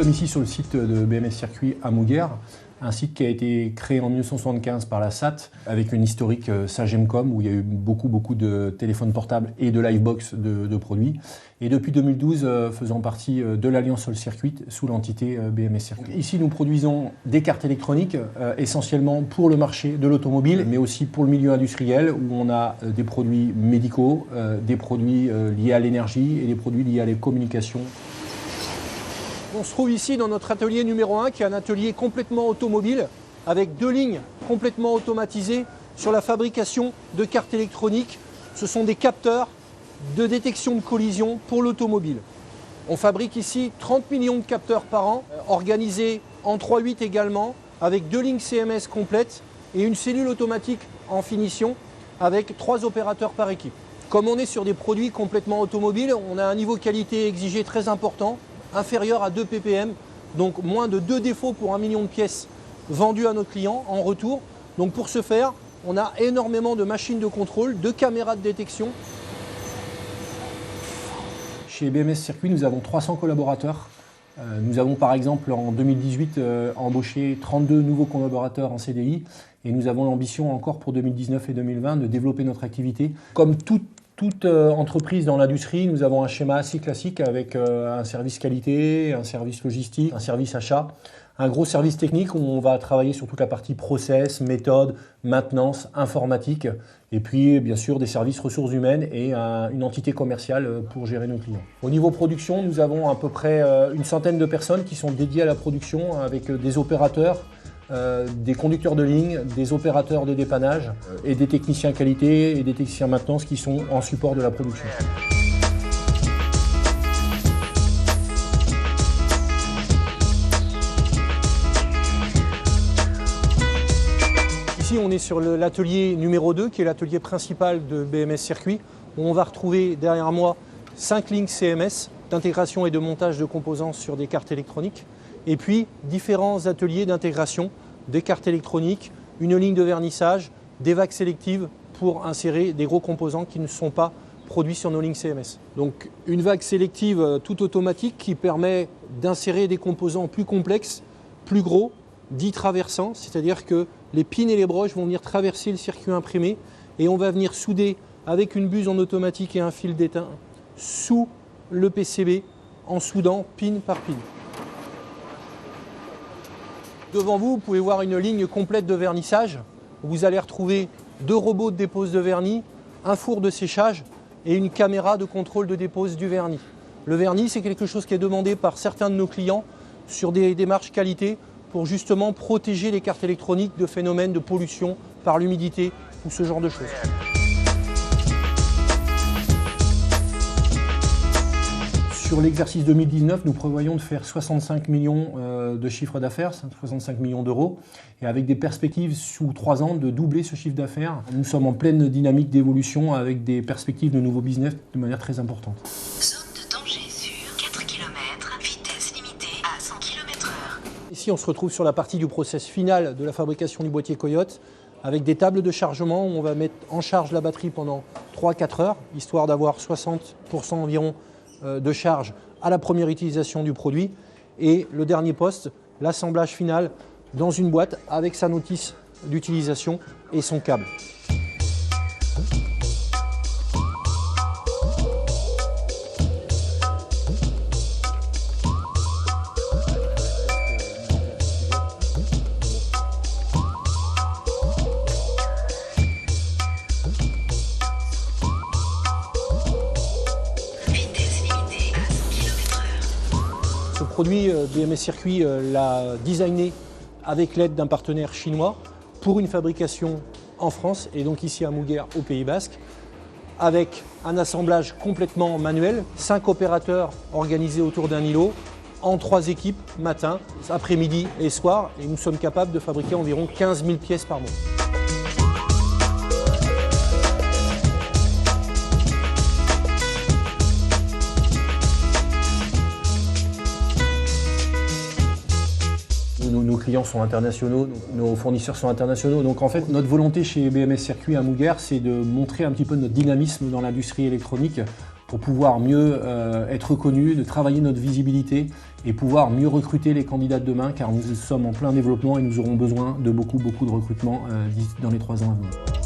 sommes ici sur le site de BMS Circuit à Mouguer, un site qui a été créé en 1975 par la SAT avec une historique Sagemcom où il y a eu beaucoup de téléphones portables et de livebox de produits. Et depuis 2012, faisant partie de l'Alliance All Circuit sous l'entité BMS Circuit. Ici, nous produisons des cartes électroniques essentiellement pour le marché de l'automobile, mais aussi pour le milieu industriel où on a des produits médicaux, des produits liés à l'énergie et des produits liés à les communications. On se trouve ici dans notre atelier numéro 1 qui est un atelier complètement automobile avec 2 lignes complètement automatisées sur la fabrication de cartes électroniques. Ce sont des capteurs de détection de collision pour l'automobile. On fabrique ici 30 millions de capteurs par an, organisés en 3/8 également, avec 2 lignes CMS complètes et une cellule automatique en finition avec 3 opérateurs par équipe. Comme on est sur des produits complètement automobiles, on a un niveau qualité exigé très important, inférieur à 2 ppm, donc moins de 2 défauts pour 1 million de pièces vendues à nos clients en retour. Donc pour ce faire, on a énormément de machines de contrôle, de caméras de détection. Chez BMS Circuit, nous avons 300 collaborateurs. Nous avons par exemple en 2018 embauché 32 nouveaux collaborateurs en CDI et nous avons l'ambition encore pour 2019 et 2020 de développer notre activité. Comme toute entreprise dans l'industrie, nous avons un schéma assez classique avec un service qualité, un service logistique, un service achat, un gros service technique où on va travailler sur toute la partie process, méthode, maintenance, informatique et puis bien sûr des services ressources humaines et une entité commerciale pour gérer nos clients. Au niveau production, nous avons à peu près une centaine de personnes qui sont dédiées à la production avec des opérateurs, des conducteurs de ligne, des opérateurs de dépannage et des techniciens qualité et des techniciens maintenance qui sont en support de la production. Ici, on est sur l'atelier numéro 2, qui est l'atelier principal de BMS Circuit, où on va retrouver derrière moi 5 lignes CMS d'intégration et de montage de composants sur des cartes électroniques. Et puis différents ateliers d'intégration des cartes électroniques, une ligne de vernissage, des vagues sélectives pour insérer des gros composants qui ne sont pas produits sur nos lignes CMS. Donc une vague sélective toute automatique qui permet d'insérer des composants plus complexes, plus gros, dits traversants, c'est-à-dire que les pins et les broches vont venir traverser le circuit imprimé et on va venir souder avec une buse en automatique et un fil d'étain sous le PCB en soudant pin par pin. Devant vous, vous pouvez voir une ligne complète de vernissage. Vous allez retrouver 2 robots de dépose de vernis, un four de séchage et une caméra de contrôle de dépose du vernis. Le vernis, c'est quelque chose qui est demandé par certains de nos clients sur des démarches qualité pour justement protéger les cartes électroniques de phénomènes de pollution par l'humidité ou ce genre de choses. Sur l'exercice 2019, nous prévoyons de faire 65 millions de chiffre d'affaires, 65 millions d'euros, et avec des perspectives sous 3 ans de doubler ce chiffre d'affaires. Nous sommes en pleine dynamique d'évolution avec des perspectives de nouveaux business de manière très importante. Zone de danger sur 4 km, vitesse limitée à 100 km/h. Ici, on se retrouve sur la partie du process final de la fabrication du boîtier Coyote, avec des tables de chargement où on va mettre en charge la batterie pendant 3-4 heures, histoire d'avoir 60% environ de charge à la première utilisation du produit. Et le dernier poste, l'assemblage final dans une boîte avec sa notice d'utilisation et son câble. Ce produit, BMS Circuit l'a designé avec l'aide d'un partenaire chinois pour une fabrication en France et donc ici à Mouguer au Pays Basque, avec un assemblage complètement manuel, 5 opérateurs organisés autour d'un îlot, en 3 équipes, matin, après-midi et soir, et nous sommes capables de fabriquer environ 15 000 pièces par mois. Nos clients sont internationaux, nos fournisseurs sont internationaux. Donc en fait, notre volonté chez BMS Circuit à Mouguer, c'est de montrer un petit peu notre dynamisme dans l'industrie électronique pour pouvoir mieux être reconnus, de travailler notre visibilité et pouvoir mieux recruter les candidats de demain, car nous sommes en plein développement et nous aurons besoin de beaucoup de recrutement dans les 3 ans à venir.